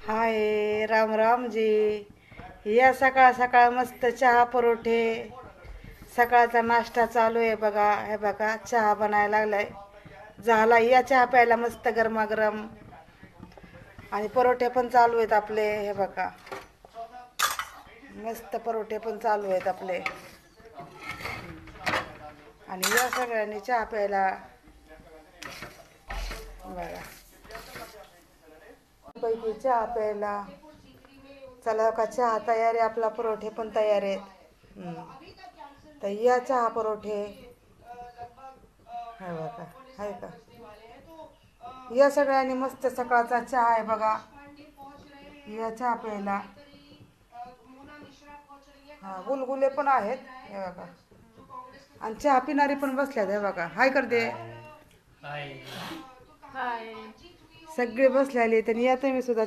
हाय राम राम जी. या सकाळ सकाळ मस्त चहा परोठे सकाळचा नाश्ता चालू आहे बघा. हे बघा चहा बनायला लागलाय. झाला या चहा प्यायला मस्त गरमागरम. आणि परोठे पण चालू आहेत आपले. हे बघा मस्त परोठे पण चालू आहेत आपले. आणि या सगळ्यांनी चहा प्यायला बघा पैकी चहा प्यायला. चला का चहा तयार आहे आपला. परोठे पण तयार आहेत. तर या चहा परोठे. हे बघा आहे का. या सगळ्यांनी मस्त सकाळचा चहा आहे बघा. या चहा प्यायला. हा गुलगुले पण आहेत. हे बघा आणि चहा पिणारी पण बसल्यात. हे बघा हाय करते. हाय. सगळे बसलेले तर या तुम्ही सुद्धा